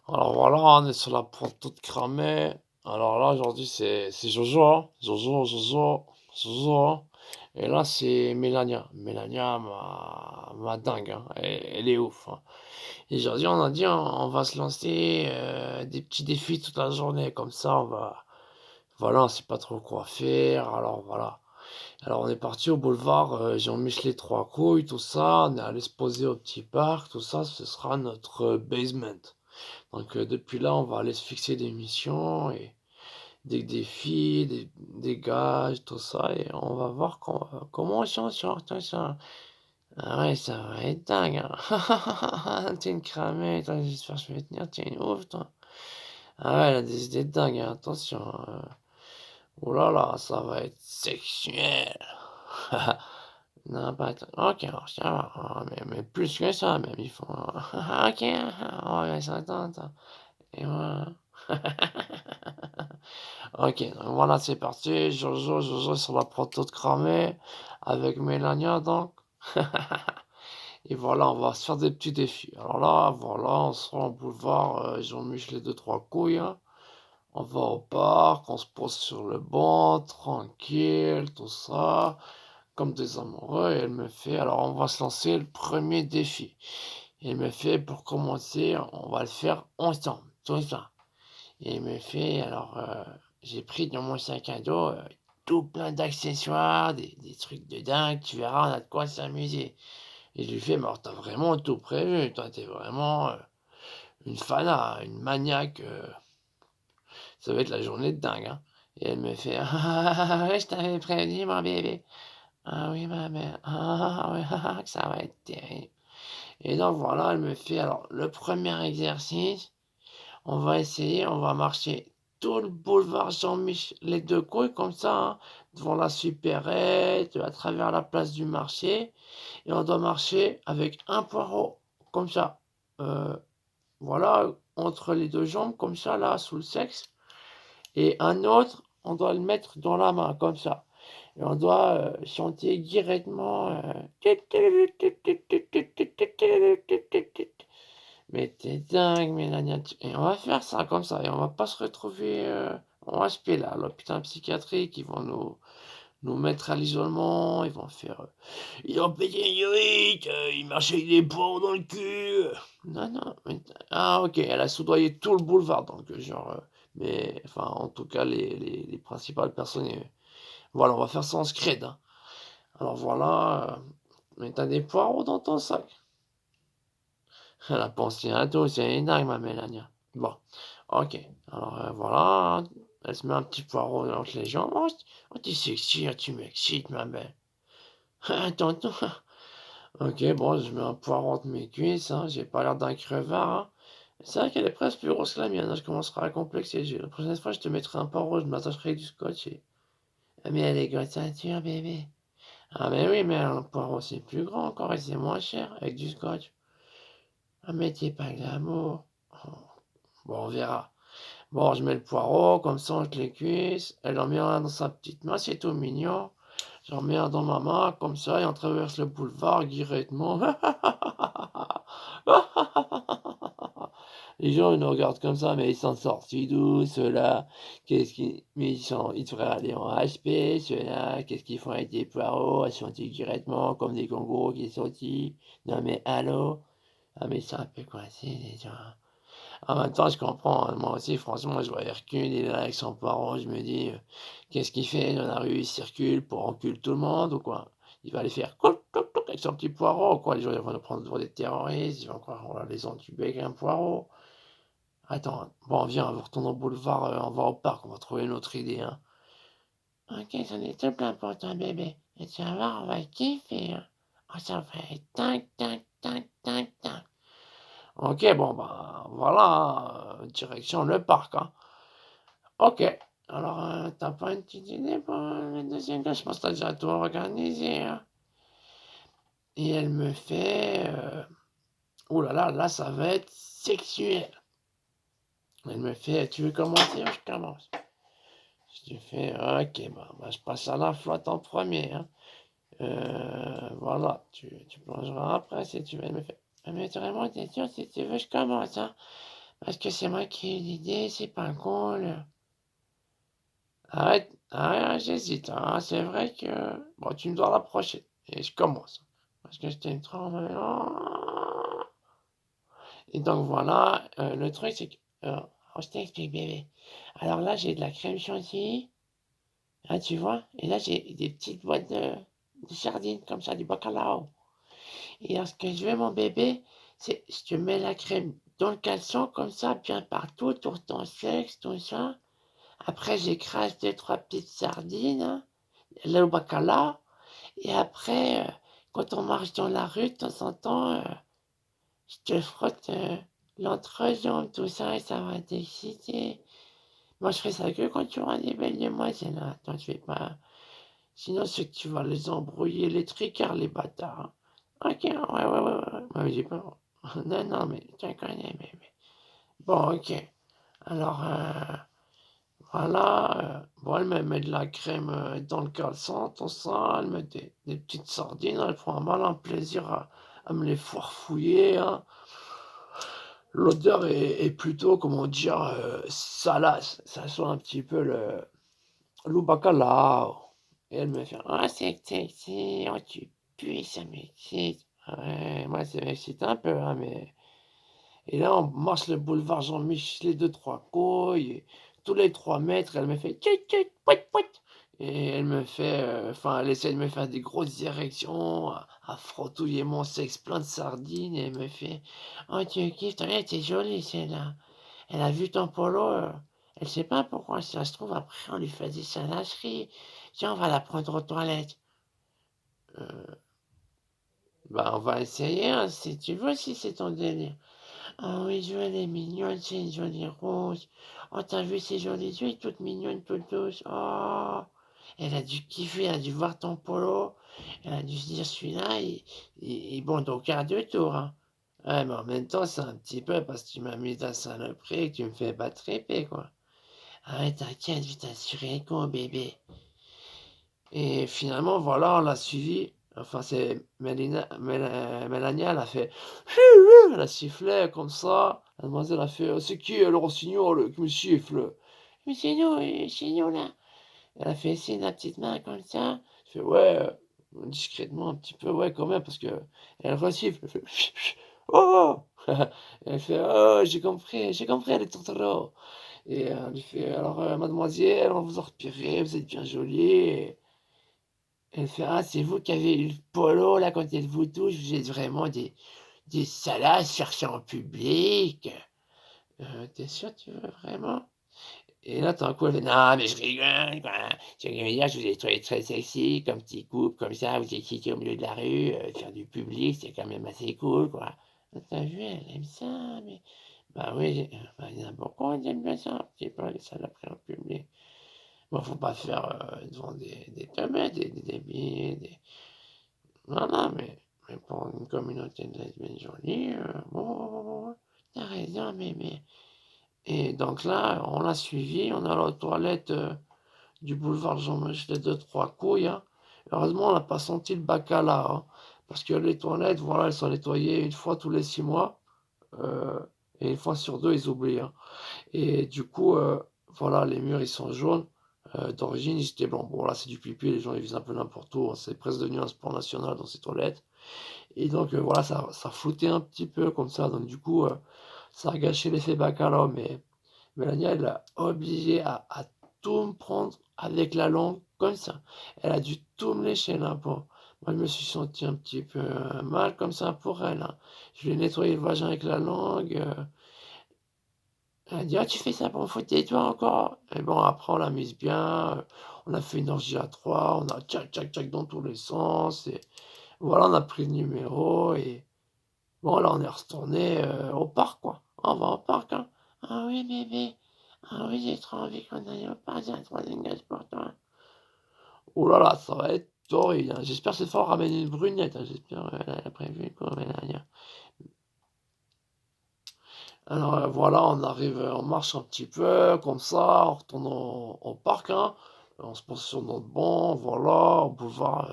Alors voilà, on est sur la prod toute cramée. Alors là, aujourd'hui, c'est Jojo, hein. Jojo, hein. Et là, c'est Mélania. Mélania, ma dingue, hein. Elle est ouf, hein. Et aujourd'hui, on a dit, on va se lancer des petits défis toute la journée. Comme ça, on va. Voilà, on sait pas trop quoi faire. Alors voilà. Alors on est parti au boulevard Jean-Michel trois couilles, tout ça. On est allé se poser au petit parc, tout ça. Ce sera notre basement. Donc depuis là, on va aller se fixer des missions et des défis, des gages, tout ça, et on va voir comment on s'en sort, tout ça. Ah ouais, ça va être dingue, hein. T'es une cramée, toi, j'espère que je vais tenir, t'es une ouf, toi. Ah ouais, elle a des idées dingues, hein, attention. Oh là là, ça va être sexuel. Non, pas ok, alors ça va, mais plus que ça, même, il faut. Ok, on va s'entendre. Et voilà. Ok, donc voilà, c'est parti. Jojo sur la prod toute cramée avec Mélania, donc. Et voilà, on va se faire des petits défis. Alors là, voilà, on sera en boulevard Jean-Michel les deux, trois couilles, hein. On va au parc, on se pose sur le banc, tranquille, tout ça, comme des amoureux. Et elle me fait, alors on va se lancer le premier défi. Elle me fait, pour commencer, on va le faire ensemble, tout ça. Et il me fait, alors, j'ai pris dans mon sac à dos tout plein d'accessoires, des trucs de dingue, tu verras, on a de quoi s'amuser. Et je lui fais, mais alors, t'as vraiment tout prévu, toi, t'es vraiment une fana, une maniaque, ça va être la journée de dingue, hein. Et elle me fait, ah ouais, je t'avais prévenu, mon bébé. Ah oui, ma mère, ah ouais, que ça va être terrible. Et donc voilà, elle me fait, alors, le premier exercice, on va essayer, on va marcher tout le boulevard Jean-Michel, les deux couilles comme ça, hein, devant la supérette, à travers la place du marché. Et on doit marcher avec un poireau, comme ça. Euh, voilà, entre les deux jambes, comme ça, là, sous le sexe. Et un autre, on doit le mettre dans la main, comme ça. Et on doit chanter directement. Mais t'es dingue, Mélania. Et on va faire ça comme ça. Et on va pas se retrouver en HP là, à l'hôpital psychiatrique. Ils vont nous mettre à l'isolement. Ils vont faire. Ils ont pété une urite. Ils marchaient avec des poids dans le cul. Non, non. Ah, ok. Elle a soudoyé tout le boulevard. Donc, genre. Mais, enfin, en tout cas, les principales personnes. Voilà, on va faire ça en scred, hein. Alors voilà. Mais t'as des poireaux dans ton sac. Elle a pensé à tout, c'est dingue, ma Mélania. Bon, ok. Alors voilà, elle se met un petit poireau entre les jambes. Oh, t'es sexy, hein, tu m'excites, ma belle. Attends, attends. Ok, bon, je mets un poireau entre mes cuisses, hein. J'ai pas l'air d'un crevard, hein. C'est vrai qu'elle est presque plus grosse que la mienne, hein. Je commencerai à complexer. La prochaine fois, je te mettrai un poireau, je m'attacherai avec du scotch. Ah, mais elle est grosse ceinture, bébé. Ah, mais oui, mais un poireau, c'est plus grand encore et c'est moins cher avec du scotch. Ah, mais t'es pas glamour. Oh. Bon, on verra. Bon, je mets le poireau, comme ça, entre les cuisses. Elle en met un dans sa petite main, c'est tout mignon. J'en mets un dans ma main, comme ça, et on traverse le boulevard directement. Les gens, ils nous regardent comme ça, mais ils s'en sortent si d'où, ceux-là. Mais ils devraient aller en HP, ceux-là. Qu'est-ce qu'ils font avec des poireaux? Ils sont directement comme des kangourous qui sautillent. Non, mais allô? Ah, mais c'est un peu coincé, les gens. En même temps, je comprends, hein. Moi aussi, franchement, je vois Hercule, il est là avec son poireau, je me dis, qu'est-ce qu'il fait dans la rue? Il circule pour enculer tout le monde ou quoi? Il va aller faire couc, couc, couc avec son petit poireau, quoi? Les gens ils vont nous prendre pour des terroristes, ils vont croire qu'on va les entuber avec un poireau. Attends, bon, viens, on retourne au boulevard, on va au parc, on va trouver une autre idée, hein. Ok, j'en ai tout plein pour toi, bébé. Et tu vas voir, on va kiffer, hein. Oh, ça va être tac, tac, tac, tac, tac. Ok, bon, bah, voilà, direction le parc, hein. Ok. Alors, t'as pas une petite idée pour le deuxième cas? Je pense que t'as déjà tout organisé, hein. Et elle me fait... ouh là là, là, ça va être sexuel. Elle me fait, tu veux commencer ou je commence? Je lui fais, ok, bah, je passe à la flotte en premier, hein. Voilà, tu plongeras après si tu veux. Elle me fait, ah, mais vraiment, t'es sûr, si tu veux, je commence, hein. Parce que c'est moi qui ai eu l'idée, c'est pas cool. Arrête, arrête, j'hésite, hein. C'est vrai que bon, tu me dois la prochaine et je commence parce que je t'aime trop maintenant. Et donc voilà, le truc c'est que je t'explique bébé. Alors là, j'ai de la crème chantilly, hein, tu vois? Et là, j'ai des petites boîtes de sardines comme ça, du bacalao. Et alors ce que je veux mon bébé, c'est je te mets la crème dans le caleçon comme ça, bien partout, autour ton sexe, tout ça. Après, j'écrase 2-3 petites sardines, hein, le bacala. Et après, quand on marche dans la rue, de temps en temps, je te frotte l'entrejambe, tout ça, et ça va t'exciter. Moi, je ferai ça que quand tu auras des belles demoiselles, hein. Attends, je vais pas. Sinon, c'est que tu vas les embrouiller, les tricards, les bâtards, hein. Ok, ouais, ouais, ouais, ouais. Ouais, mais j'ai pas. Non, non, mais tu connais, mais. Bon, ok. Alors, voilà. Bon, elle me met de la crème dans le caleçon, tout ça. Elle met des petites sardines. Elle prend un malin plaisir à me les fourfouiller, hein. L'odeur est plutôt, comment dire, salace. Ça sent un petit peu le bacalao. Et elle me fait ah, c'est sexy, oh, tu pues, ça m'excite. Ouais, moi, ça m'excite un peu, hein, mais. Et là, on marche le boulevard Jean-Michel, deux, trois couilles. Et tous les 3 mètres, elle me fait tchut, tchut, pouit, pouit. Et elle me fait, enfin, elle essaie de me faire des grosses érections, à frottouiller mon sexe plein de sardines. Et elle me fait oh, tu kiffes, t'es jolie celle-là. Elle a vu ton polo, elle sait pas pourquoi, si ça se trouve, après, on lui fait des saloperies. Tiens, on va la prendre aux toilettes. Euh, Bah, on va essayer, hein, si tu veux, si c'est ton délire. Ah oui, je elle est mignonne, c'est une jolie rose. Oh, t'as vu ses jolis yeux, toute mignonne, toute douce. Oh, elle a dû kiffer, elle a dû voir ton polo. Elle a dû se dire, celui-là, il bon, donc, quart de tour, hein. Ouais, mais en même temps, c'est un petit peu parce que tu m'as mis ta saloperie et que tu me fais pas triper, quoi. Arrête, t'inquiète, je vais t'assurer qu'on bébé. Et finalement, voilà, on l'a suivi. Enfin, c'est Mélania, elle a fait. Elle a sifflé comme ça. La demoiselle a fait c'est qui le rossignol qui me siffle? Mais c'est nous là. Elle a fait essayer la petite main comme ça. Je fais ouais, discrètement un petit peu, ouais, quand même, parce que elle resiffle. Elle fait oh! Elle fait oh, j'ai compris, elle est trop. Et elle lui fait alors, mademoiselle, on vous a repéré, vous êtes bien jolie. Elle fait ah, c'est vous qui avez eu le polo là quand elle vous touche, vous êtes vraiment des salades cherchées en public. Tu sûr tu veux vraiment? Et là, tout d'un coup, elle fait non, mais je rigole, quoi. Ce que je veux dire, je vous ai trouvé très sexy, comme petit couple, comme ça, vous étiez au milieu de la rue, faire du public, c'est quand même assez cool, quoi. Ah, t'as vu, elle aime ça, mais. Bah oui, bah, il y en a beaucoup qui aiment bien ça, un petit peu, les saloperies en public. Bon, faut pas faire devant des tomates, des billets, des. Non, non, mais pour une communauté de lesbiennes jolies, bon, t'as raison, mais. Et donc là, on l'a suivi, on est allé aux toilettes du boulevard Jean-Michel, deux, trois couilles, hein. Heureusement, on n'a pas senti le bacala, hein, parce que les toilettes, voilà, elles sont nettoyées une fois tous les 6 mois, euh, et une fois sur deux, ils oublient, hein. Et du coup, voilà, les murs, ils sont jaunes. D'origine, ils étaient blancs. Bon, là, c'est du pipi, les gens, ils visent un peu n'importe où, hein. C'est presque devenu un sport national dans ces toilettes. Et donc, voilà, ça floutait un petit peu comme ça. Donc, du coup, ça a gâché l'effet bacala. Mais Mélanie, elle a obligé à tout me prendre avec la langue, comme ça. Elle a dû tout me lécher, là. Bon, moi, je me suis senti un petit peu mal, comme ça, pour elle, hein. Je lui ai nettoyé le vagin avec la langue. Elle a dit ah, tu fais ça pour me foutre tes doigts encore? Et bon, après, on l'a mise bien. On a fait une orgie à trois. On a tchac, tchac, tchac dans tous les sens. Et voilà, on a pris le numéro. Et bon, là, on est retourné au parc, quoi. On va au parc, hein. Ah oui, bébé. Ah oui, j'ai trop envie qu'on aille au parc. J'ai un troisième gage pour toi. Oh là là, ça va être horrible, hein. J'espère que cette fois, on ramène une brunette, hein. J'espère qu'elle a prévu quoi, Mélanie. Alors voilà, on arrive, on marche un petit peu comme ça, on retourne au parc, hein. On se pose sur notre banc, voilà, au boulevard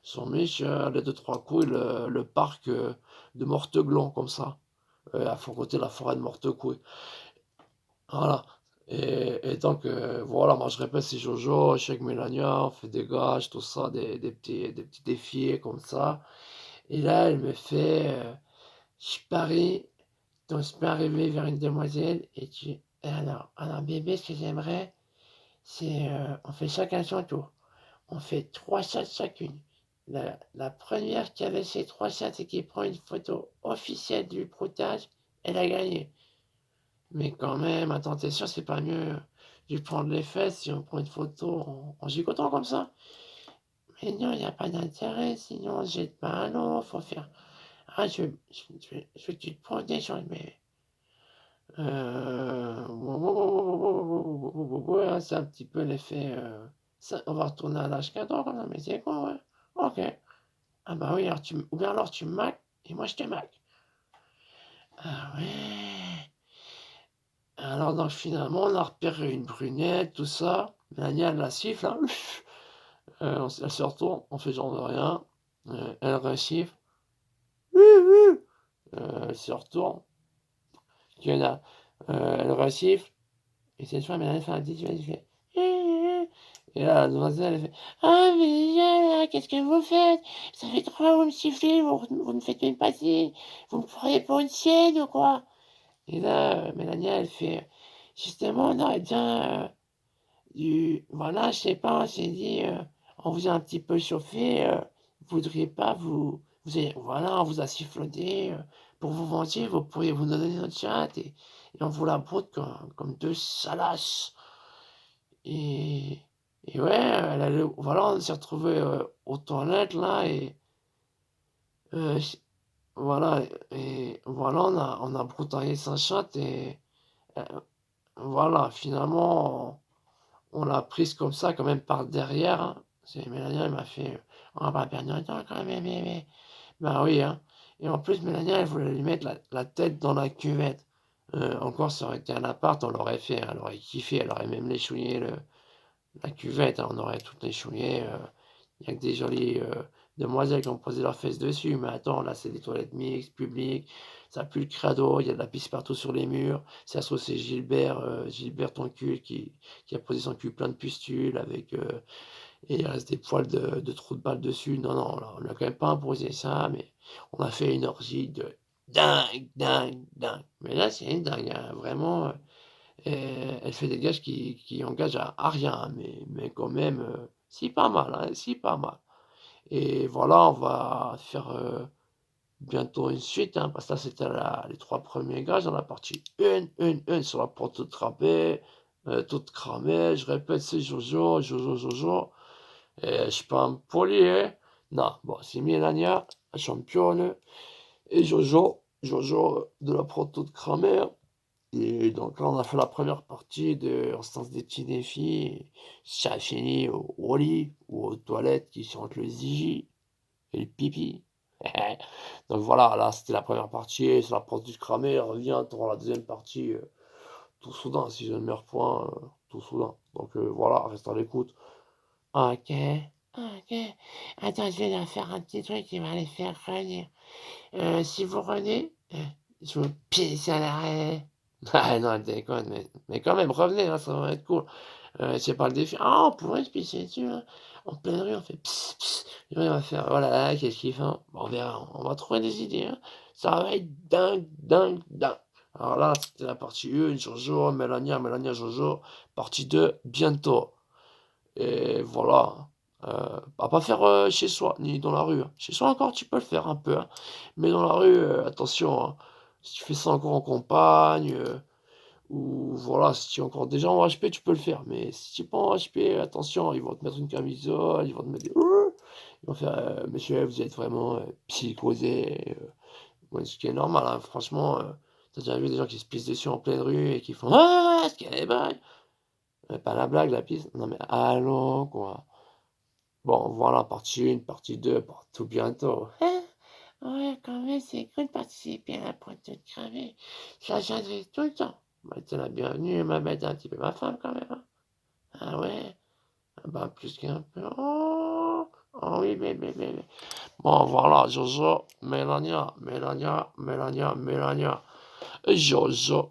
Saint-Michel, les deux, trois couilles, le parc de Morteglan, comme ça. à faut côté la forêt de Mortecouy. Voilà. Et donc, voilà, moi je répète, c'est Jojo, je suis avec Mélania, on fait des gages, tout ça, des petits défis comme ça. Et là, elle me fait, je parie, donc je peux arriver vers une demoiselle et alors bébé, ce que j'aimerais, c'est, on fait chacun son tour. On fait 3 shots chacune. La première qui avait ces 3 shots et qui prend une photo officielle du broutage, elle a gagné. Mais quand même, attends, t'es sûr, c'est pas mieux de lui prendre les fesses si on prend une photo en gigotant comme ça? Mais non, il a pas d'intérêt, sinon on se jette pas à l'eau, faut faire. Ah, je veux que tu te protéges, mais. Ouais, c'est un petit peu l'effet. On va retourner à l'âge 14 comme ça, mais c'est quoi, ouais? Ok. Ah bah oui, ou bien alors tu me maques et moi je te maque. Ah ouais. Alors donc finalement, on a repéré une brunette, tout ça. Mélanie, elle la siffle, hein. Elle se retourne, on fait genre de rien. Elle resiffle. Elle se retourne. Il y en a. Elle resiffle. Et cette fois, Mélanie fait un petit elle fait. Et là, la demoiselle, elle fait. Ah, mais qu'est-ce que vous faites? Ça fait 3 vous me sifflez, vous ne faites même pas signe. Vous me croyez pour une sienne ou quoi? Et là, Mélania, elle fait. Justement, on aurait bien. Voilà, je sais pas, on s'est dit, on vous a un petit peu chauffé, vous voudriez pas voilà, on vous a siffloté, pour vous venger, vous pourriez vous donner notre chatte et on vous la broute comme 2 salasses. Et, et ouais, voilà, on s'est retrouvés aux toilettes là euh, j- voilà, et voilà, on a broutaillé sa chatte et euh, voilà, finalement. On l'a prise comme ça, quand même par derrière, hein. C'est Mélania, elle m'a fait, on va pas perdre de temps quand même, bébé. Bah oui, hein. Et en plus, Mélania, elle voulait lui mettre la tête dans la cuvette. Encore, ça aurait été un appart, on l'aurait fait, hein. Elle aurait kiffé, elle aurait même léchouillé la cuvette, hein. On aurait tout léchouillé. Il y a que des jolies demoiselles qui ont posé leurs fesses dessus. Mais attends, là, c'est des toilettes mixtes, publiques. Ça pue le crado, il y a de la pisse partout sur les murs. Ça se trouve, c'est Gilbert ton cul, qui a posé son cul plein de pustules et il reste des poils de trous de balle dessus. Non, non, là, on n'a quand même pas imposé ça, mais on a fait une orgie de dingue, dingue, dingue. Mais là, c'est une dingue, hein, vraiment. Elle fait des gages qui engagent à rien, hein, mais quand même, si pas mal, hein, si pas mal. Et voilà, on va faire bientôt une suite, hein, parce que là, c'était les 3 premiers gages. On a partie une sur la porte toute râpée, toute cramée. Je répète, c'est Jojo, Jojo, Jojo. Et je suis pas un poli, hein. Non, bon, c'est Mélania, la championne, et Jojo, Jojo de la prod toute cramée. Et donc là, on a fait la première partie on se lance des petits défis. Ça a fini au lit ou aux toilettes qui sont entre le zizi et le pipi. Donc voilà, là, c'était la première partie. C'est la porte du cramé. Revient pour la deuxième partie. Tout soudain, si j'ai le meilleur point, tout soudain. Donc voilà, reste à l'écoute. Ok, ok. Attends, je vais leur faire un petit truc qui va les faire revenir. Si vous revenez, je vous pisse à l'arrêt. Ah non, elle déconne, mais quand même, revenez, hein, ça va être cool. C'est pas le défi. Ah, on pourrait se pisser dessus, hein. En pleine rue, on fait pss, pss. Et on va faire, oh là là, qu'est-ce qu'il fait, hein. Bon, on verra, on va trouver des idées, hein. Ça va être dingue, dingue, dingue. Alors là, c'était la partie 1, Jojo, Mélania, Jojo. Partie 2, bientôt. Et voilà. À pas faire chez soi, ni dans la rue, hein. Chez soi encore, tu peux le faire un peu, hein. Mais dans la rue, attention, hein. Si tu fais ça encore en campagne, ou voilà, si tu es encore déjà en HP, tu peux le faire. Mais si tu es pas en HP, attention, ils vont te mettre une camisole, ils vont te mettre des. Ils vont faire, monsieur, vous êtes vraiment psychosé. Ouais, ce qui est normal, hein. Franchement, t'as déjà vu des gens qui se pissent dessus en pleine rue et qui font ah, ce qu'elle est bonne. Pas la blague, la pisse. Non mais allons, quoi. Bon, voilà, partie 1, partie 2, pour tout bientôt. Hein? Ouais, quand même, c'est cool de participer à la pointe de cramée. Ça j'adresse tout le temps. Bah, t'es la bienvenue, ma bête, un petit peu ma femme, quand même, hein. Ah ouais? Ah bah, plus qu'un peu. Oh, oh oui, mais. Bon, voilà, Jojo, Mélania. Jojo.